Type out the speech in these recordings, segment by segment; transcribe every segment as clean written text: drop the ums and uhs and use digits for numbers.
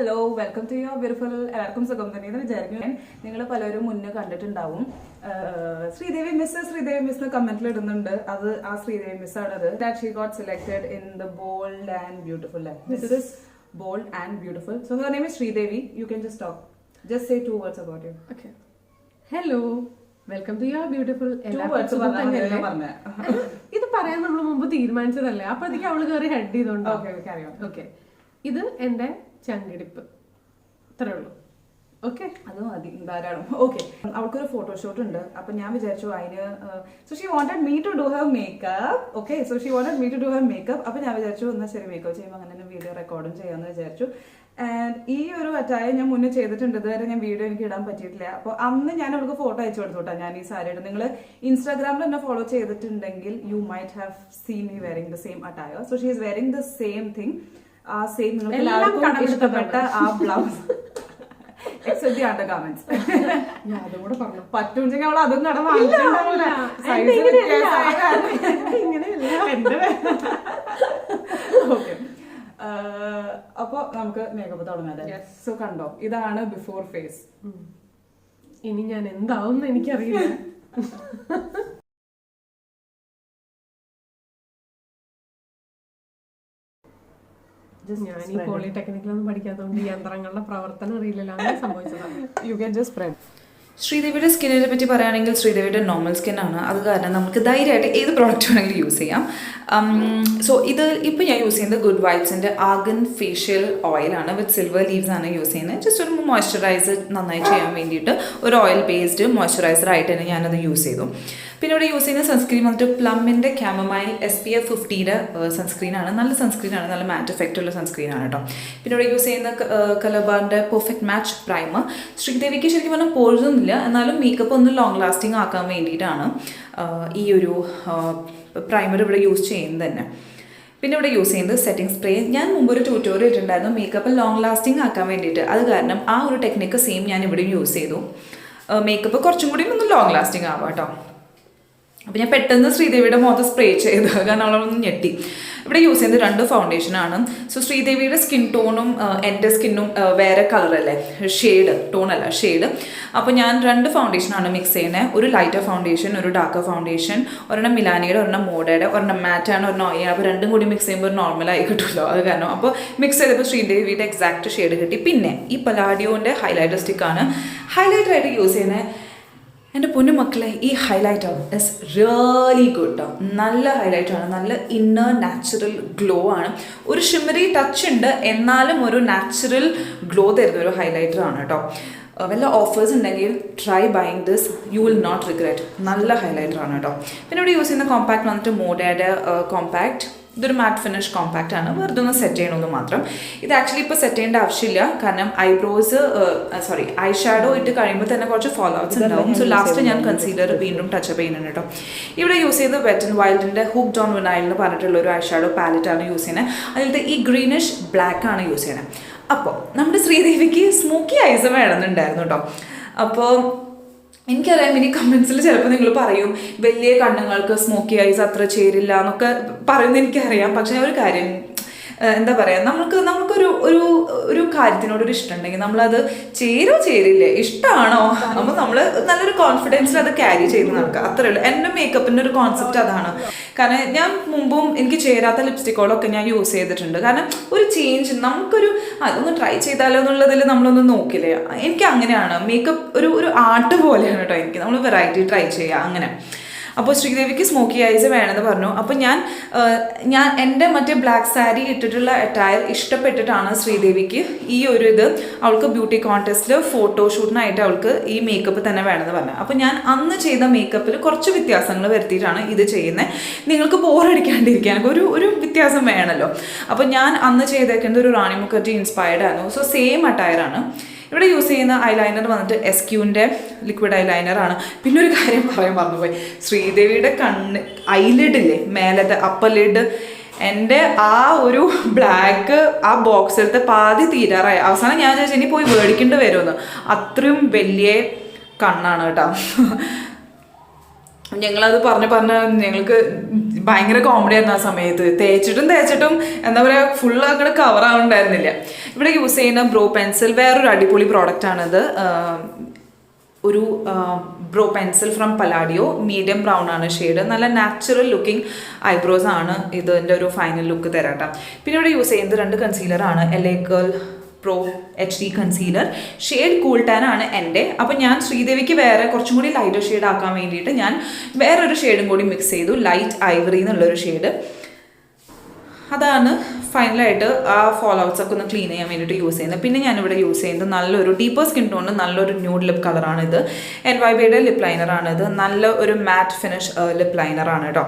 Hello welcome to your beautiful എല്ലാവർക്കും സുഖം തന്നെയെന്ന് വിചാരിക്കും. നിങ്ങൾ പലരും മുന്നേ കണ്ടിട്ടുണ്ടാവും. ശ്രീദേവി മിസ് കമന്റിൽ ഇടുന്നുണ്ട്. അത് ആ ശ്രീദേവി മിസ് ആണത്. That she got selected in the bold and beautiful life. This is bold and beautiful. So her name is Sridevi. You can just talk. Just say 2 words about you. Okay. Hello. Welcome to your beautiful. ഇത് പറയാൻ നമ്മൾ മുമ്പ് തീരുമാനിച്ചതല്ലേ, അപ്പോഴത്തേക്ക് അവള് കയറി head ചെയ്തോണ്ട്. Okay, ഇത് എന്റെ ചങ്കിടിപ്പ്, ഇത്രേ ഉള്ളൂ. ഓക്കെ, അത് മതി, ധാരാളം. ഓക്കെ, അവൾക്കൊരു ഫോട്ടോഷൂട്ട് ഉണ്ട്. അപ്പൊ ഞാൻ വിചാരിച്ചു അതിന് so she wanted me to do her makeup. Okay, so she wanted me to do her makeup. അപ്പൊ ഞാൻ വിചാരിച്ചു എന്നാൽ ശരി മേക്കപ്പ് ചെയ്യുമ്പോൾ അങ്ങനെ തന്നെ വീഡിയോ റെക്കോർഡും ചെയ്യാമെന്ന് വിചാരിച്ചു. ആൻഡ് ഈ ഒരു അറ്റായ ഞാൻ മുന്നേ ചെയ്തിട്ടുണ്ട്. ഇതുവരെ ഞാൻ വീഡിയോ എനിക്ക് ഇടാൻ പറ്റിയിട്ടില്ല. അപ്പോൾ അന്ന് ഞാൻ അവൾക്ക് ഫോട്ടോ അയച്ചു കൊടുത്തോട്ടാ ഞാൻ ഈ സാരി ഇടും. നിങ്ങൾ ഇൻസ്റ്റാഗ്രാമിൽ എന്നെ ഫോളോ ചെയ്തിട്ടുണ്ടെങ്കിൽ you might have seen me wearing the same attire. So she is wearing the same thing. ആ സെയിം നിങ്ങൾക്ക് എല്ലാവർക്കും ഇഷ്ടപ്പെട്ട ആ blouse except the undergarments. ഞാൻ അതും കൂടെ പറഞ്ഞു. പറ്റുമെങ്കിൽ അവൾ അതും കട വാങ്ങിച്ചിട്ടുണ്ടാവില്ല. ഓക്കെ, അപ്പൊ നമുക്ക് മേക്കപ്പ് തുടങ്ങാം. സോ കണ്ടോ, ഇതാണ് ബിഫോർ ഫേസ്. ഇനി ഞാൻ എന്താവും എനിക്കറിയില്ല. ഞാൻ ഈ പോളിടെക്നിക്കിലൊന്നും പഠിക്കാത്തതുകൊണ്ട് യന്ത്രങ്ങളുടെ പ്രവർത്തനം അറിയില്ലല്ലോ, അങ്ങനെ സംഭവിച്ചതാണ്. You can just spread. ശ്രീദേവിയുടെ സ്കിന്നിനെ പറ്റി പറയുകയാണെങ്കിൽ ശ്രീദേവിയുടെ നോർമൽ സ്കിന്നാണ്. അത് കാരണം നമുക്ക് ധൈര്യമായിട്ട് ഏത് പ്രോഡക്റ്റ് വേണമെങ്കിലും യൂസ് ചെയ്യാം. സോ ഇത് ഇപ്പോൾ ഞാൻ യൂസ് ചെയ്യുന്നത് ഗുഡ് വൈബ്സിൻ്റെ ആർഗൻ ഫേഷ്യൽ ഓയിലാണ്. വിത്ത് സിൽവർ ലീവ്സ് ആണ് യൂസ് ചെയ്യുന്നത്. ജസ്റ്റ് ഒരു മോയ്സ്ചറൈസർ നന്നായി ചെയ്യാൻ വേണ്ടിയിട്ട് ഒരു ഓയിൽ ബേസ്ഡ് മോയ്സ്ചറൈസർ ആയിട്ട് തന്നെ ഞാനത് യൂസ് ചെയ്തു. പിന്നെ ഇവിടെ യൂസ് ചെയ്യുന്ന സൺസ്ക്രീൻ വന്നിട്ട് പ്ലമ്മിൻ്റെ ക്യാമമൈൽ SPF 50 സൺസ്ക്രീനാണ്. നല്ല സൺസ്ക്രീനാണ്, നല്ല മാറ്റ് എഫക്റ്റ് ഉള്ള സൺസ്ക്രീനാണ് കേട്ടോ. പിന്നെ ഇവിടെ യൂസ് ചെയ്യുന്ന കലബാറിൻ്റെ പെർഫെക്റ്റ് മാച്ച് പ്രൈമർ. ശ്രീദേവിക്ക് ശരിക്കും പറഞ്ഞാൽ പോഴ്സൊന്നുമില്ല, എന്നാലും മേക്കപ്പ് ഒന്ന് ലോങ് ലാസ്റ്റിംഗ് ആക്കാൻ വേണ്ടിയിട്ടാണ് ഈ ഒരു പ്രൈമർ ഇവിടെ യൂസ് ചെയ്യുന്നത് തന്നെ. പിന്നെ ഇവിടെ യൂസ് ചെയ്യുന്നത് സെറ്റിംഗ് സ്പ്രേ. ഞാൻ മുമ്പൊരു ട്യൂട്ടോറിയൽ ഇട്ടുണ്ടായിരുന്നു മേക്കപ്പ് ലോങ് ലാസ്റ്റിംഗ് ആക്കാൻ വേണ്ടിയിട്ട്. അത് കാരണം ആ ഒരു ടെക്നിക്ക് സെയിം ഞാൻ ഇവിടെ യൂസ് ചെയ്തു. മേക്കപ്പ് കുറച്ചും കൂടി ഒന്ന് ലോങ് ലാസ്റ്റിംഗ് ആവാം കേട്ടോ. അപ്പോൾ ഞാൻ പെട്ടെന്ന് ശ്രീദേവിയുടെ മുഖത്ത് സ്പ്രേ ചെയ്ത്, കാരണം അവളൊന്ന് ഞെട്ടി. ഇവിടെ യൂസ് ചെയ്യുന്നത് 2 ഫൗണ്ടേഷനാണ്. സോ ശ്രീദേവിയുടെ സ്കിൻ ടോണും എൻ്റെ സ്കിന്നും വേറെ കളറല്ലേ, ടോണല്ല ഷെയ്ഡ്. അപ്പോൾ ഞാൻ 2 ഫൗണ്ടേഷനാണ് മിക്സ് ചെയ്യുന്നത്. ഒരു ലൈറ്റർ ഫൗണ്ടേഷൻ, ഒരു ഡാർക്കർ ഫൗണ്ടേഷൻ. ഒരെണ്ണം മിലാനിയുടെ, ഒരെണ്ണം മോഡയുടെ, ഒരെണ്ണം മാറ്റാണ്, ഒരെണ്ണം ഓയിലാണ്. അപ്പോൾ രണ്ടും കൂടി മിക്സ് ചെയ്യുമ്പോൾ ഒരു നോർമലായി കിട്ടുമല്ലോ, അത് കാരണം. അപ്പോൾ മിക്സ് ചെയ്തപ്പോൾ ശ്രീദേവിയുടെ എക്സാക്ട് ഷെയ്ഡ് കിട്ടി. പിന്നെ ഈ പലാഡിയോൻ്റെ ഹൈലൈറ്റർ സ്റ്റിക്കാണ് ഹൈലൈറ്ററായിട്ട് യൂസ് ചെയ്യുന്നത്. എൻ്റെ പൊന്നു മക്കളെ, ഈ ഹൈലൈറ്റർ ഇസ് റിയലി ഗുഡ് കേട്ടോ. നല്ല ഹൈലൈറ്ററാണ്, നല്ല ഇന്നർ നാച്ചുറൽ ഗ്ലോ ആണ്. ഒരു ഷിമ്മറി ടച്ച് ഉണ്ട്, എന്നാലും ഒരു നാച്ചുറൽ ഗ്ലോ തരുന്ന ഒരു ഹൈലൈറ്ററാണ് കേട്ടോ. വല്ല ഓഫേഴ്സ് ഉണ്ടെങ്കിൽ try buying this, you will not regret. നല്ല ഹൈലൈറ്ററാണ് കേട്ടോ. പിന്നെ ഇവിടെ യൂസ് ചെയ്യുന്ന കോമ്പാക്ട് വന്നിട്ട് മോഡയുടെ കോമ്പാക്ട്. ഇതൊരു മാറ്റ് ഫിനിഷ് കോമ്പാക്റ്റ് ആണ്, വെറുതെ ഒന്ന് സെറ്റ് ചെയ്യണമെന്ന് മാത്രം. ഇത് ആക്ച്വലി ഇപ്പോൾ സെറ്റ് ചെയ്യേണ്ട ആവശ്യമില്ല, കാരണം ഐ ഷാഡോ ഇട്ട് കഴിയുമ്പോൾ തന്നെ കുറച്ച് ഫോളോ ഔട്ട്സ് ഉണ്ടാവും. സോ ലാസ്റ്റ് ഞാൻ കൺസീലർ വീണ്ടും ടച്ചപ്പ് ചെയ്യുന്നുണ്ട് കേട്ടോ. ഇവിടെ യൂസ് ചെയ്ത് വെറ്റ് ആൻഡ് വൈൽഡിൻ്റെ ഹുക്ഡ് ഓൺ വിനൈൽ എന്ന് പറഞ്ഞിട്ടുള്ള ഒരു ഐ ഷാഡോ പാലറ്റാണ് യൂസ് ചെയ്യുന്നത്. അതിലത്തെ ഈ ഗ്രീനിഷ് ബ്ലാക്ക് ആണ് യൂസ് ചെയ്യുന്നത്. അപ്പോൾ നമ്മുടെ ശ്രീദേവിക്ക് സ്മോക്കി ഐസ് വേണമെന്നുണ്ടായിരുന്നു കേട്ടോ. അപ്പോൾ എനിക്കറിയാം, ഇനി കമൻസിൽ ചിലപ്പോൾ നിങ്ങൾ പറയും വലിയ കണ്ണുങ്ങൾക്ക് സ്മോക്കി ഐസ് അത്ര ചേരില്ല എന്നൊക്കെ പറയുന്നത് എനിക്കറിയാം. പക്ഷേ ഒരു കാര്യം എന്താ പറയുക, നമുക്കൊരു ഒരു ഒരു കാര്യത്തിനോടൊരു ഇഷ്ടം ഉണ്ടെങ്കിൽ നമ്മളത് ചേരില്ലേ, ഇഷ്ടമാണോ, അപ്പോൾ നമ്മൾ നല്ലൊരു കോൺഫിഡൻസിൽ അത് ക്യാരി ചെയ്ത് നടക്കുക, അത്രയേ ഉള്ളൂ. എൻ്റെ മേക്കപ്പിൻ്റെ ഒരു കോൺസെപ്റ്റ് അതാണ്. കാരണം ഞാൻ മുമ്പും എനിക്ക് ചേരാത്ത ലിപ്സ്റ്റിക്കുകളൊക്കെ ഞാൻ യൂസ് ചെയ്തിട്ടുണ്ട്. കാരണം ഒരു ചേഞ്ച്, നമുക്കൊരു അതൊന്ന് ട്രൈ ചെയ്താലോ എന്നുള്ളതിൽ നമ്മളൊന്ന് നോക്കില്ലേ. എനിക്ക് അങ്ങനെയാണ് മേക്കപ്പ് ഒരു ആർട്ട് പോലെയാണ് കേട്ടോ. എനിക്ക് നമ്മൾ വെറൈറ്റി ട്രൈ ചെയ്യുക അങ്ങനെ. അപ്പോൾ ശ്രീദേവിക്ക് സ്മോക്കി ഐസ് വേണമെന്ന് പറഞ്ഞു. അപ്പോൾ ഞാൻ എൻ്റെ മറ്റേ ബ്ലാക്ക് സാരി ഇട്ടിട്ടുള്ള അറ്റയർ ഇഷ്ടപ്പെട്ടിട്ടാണ് ശ്രീദേവിക്ക് ഈ ഒരു ഇത് അവൾക്ക് ബ്യൂട്ടി കോൺടെസ്റ്റിൽ ഫോട്ടോഷൂട്ടിനായിട്ട് അവൾക്ക് ഈ മേക്കപ്പ് തന്നെ വേണമെന്ന് പറഞ്ഞു. അപ്പോൾ ഞാൻ അന്ന് ചെയ്ത മേക്കപ്പിൽ കുറച്ച് വ്യത്യാസങ്ങൾ വരുത്തിയിട്ടാണ് ഇത് ചെയ്യുന്നത്. നിങ്ങൾക്ക് ബോറടിക്കാണ്ടിരിക്കാൻ ഒരു വ്യത്യാസം വേണമല്ലോ. അപ്പോൾ ഞാൻ അന്ന് ചെയ്തേക്കുന്നത് ഒരു റാണി മുഖർജി ഇൻസ്പയർഡ് ആയിരുന്നു. സോ സെയിം അറ്റയറാണ്. ഇവിടെ യൂസ് ചെയ്യുന്ന ഐലൈനർ വന്നിട്ട് SQൻ്റെ ലിക്വിഡ് ഐലൈനറാണ്. പിന്നെ ഒരു കാര്യം പറയാൻ മറന്നുപോയി, ശ്രീദേവിയുടെ ഐലിഡില്ലേ, മേലത്തെ അപ്പർ ലിഡ്, എൻ്റെ ആ ഒരു ബ്ലാക്ക് ആ ബോക്സിലത്തെ പാതി തീരാറായി. അവസാനം ഞാൻ ചോദിച്ചാൽ ഇനി പോയി മേടിക്കേണ്ടി വരുമെന്ന്. അത്രയും വലിയ കണ്ണാണ് കേട്ടോ. ഞങ്ങളത് പറഞ്ഞ് ഞങ്ങൾക്ക് ഭയങ്കര കോമഡി ആയിരുന്നു ആ സമയത്ത്. തേച്ചിട്ടും എന്താ പറയുക, ഫുള്ള് അങ്ങോട്ട് കവർ ആവുന്നുണ്ടായിരുന്നില്ല. ഇവിടെ യൂസ് ചെയ്യുന്ന ബ്രോ പെൻസിൽ വേറൊരു അടിപൊളി പ്രോഡക്റ്റാണിത്. ഒരു brow pencil from Palladio, medium brown ആണ് ഷെയ്ഡ്. നല്ല നാച്ചുറൽ ലുക്കിംഗ് ഐബ്രോസ് ആണ് ഇതിൻ്റെ ഒരു ഫൈനൽ ലുക്ക് തരാട്ടോ. പിന്നെ ഇവിടെ യൂസ് ചെയ്യുന്നത് 2 കൺസീലറാണ്. LA Girl Pro HD concealer, shade cool tan ആണ് എൻ്റെ. അപ്പം ഞാൻ ശ്രീദേവിക്ക് വേറെ കുറച്ചും കൂടി ലൈറ്റർ ഷെയ്ഡ് ആക്കാൻ വേണ്ടിയിട്ട് ഞാൻ വേറൊരു ഷെയ്ഡും കൂടി മിക്സ് ചെയ്തു, ലൈറ്റ് ഐവറി എന്നുള്ളൊരു ഷെയ്ഡ്. അതാണ് ഫൈനലായിട്ട് ആ ഫോൾ ഔട്ട്സ് ഒക്കെ ഒന്ന് ക്ലീൻ ചെയ്യാൻ വേണ്ടിയിട്ട് യൂസ് ചെയ്യുന്നത്. പിന്നെ ഞാനിവിടെ യൂസ് ചെയ്യുന്നത് നല്ലൊരു ഡീപ്പർ സ്കിൻ ടോണിൽ നല്ലൊരു ന്യൂഡ് ലിപ്പ് കളറാണിത്. NYBയുടെ ലിപ്പ് ലൈനറാണിത്. നല്ല ഒരു മാറ്റ് ഫിനിഷ് ലിപ്പ് ലൈനറാണ് കേട്ടോ.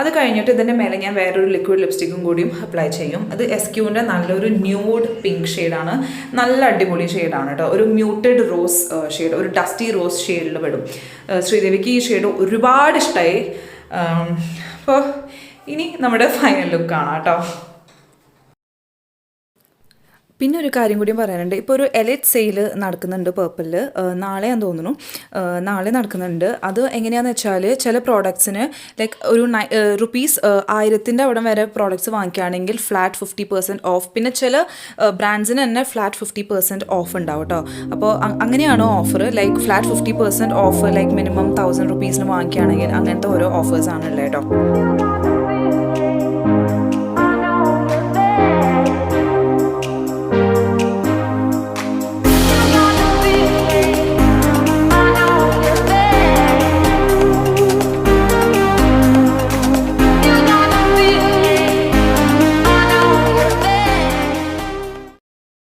അത് കഴിഞ്ഞിട്ട് ഇതിൻ്റെ മേലെ ഞാൻ വേറൊരു ലിക്വിഡ് ലിപ്സ്റ്റിക്കും കൂടിയും അപ്ലൈ ചെയ്യും. അത് SQൻ്റെ നല്ലൊരു ന്യൂഡ് പിങ്ക് ഷെയ്ഡാണ്. നല്ല അടിപൊളി ഷെയ്ഡാണ് കേട്ടോ. ഒരു മ്യൂട്ടഡ് റോസ് ഷെയ്ഡ്, ഒരു ഡസ്റ്റി റോസ് ഷെയ്ഡിൽ പെടും. ശ്രീദേവിക്ക് ഈ ഷെയ്ഡ് ഒരുപാട് ഇഷ്ടമായി. അപ്പോൾ ഇനി നമ്മുടെ ഫൈനൽ ലുക്ക് കാണാം കേട്ടോ. പിന്നെ ഒരു കാര്യം കൂടി പറയാനുണ്ട്. ഇപ്പോൾ ഒരു എലൈറ്റ് സെയിൽ നടക്കുന്നുണ്ട് പേർപ്പിളിൽ, നാളെയാന്ന് തോന്നുന്നു, നാളെ നടക്കുന്നുണ്ട്. അത് എങ്ങനെയാണെന്ന് വെച്ചാൽ ചില പ്രോഡക്ട്സിന് ലൈക്ക് ഒരു ₹1000 അവിടെ വരെ പ്രോഡക്ട്സ് വാങ്ങിക്കുകയാണെങ്കിൽ ഫ്ലാറ്റ് 50% ഓഫ്. പിന്നെ ചില ബ്രാൻഡ്സിന് തന്നെ ഫ്ലാറ്റ് 50% ഓഫ് ഉണ്ടാവും കേട്ടോ. അപ്പോൾ അങ്ങനെയാണ് offer. Like flat 50% of, like minimum ₹1000 വാങ്ങിക്കുകയാണെങ്കിൽ അങ്ങനത്തെ ഓരോ ഓഫേഴ്സാണ് ഉള്ളത് കേട്ടോ.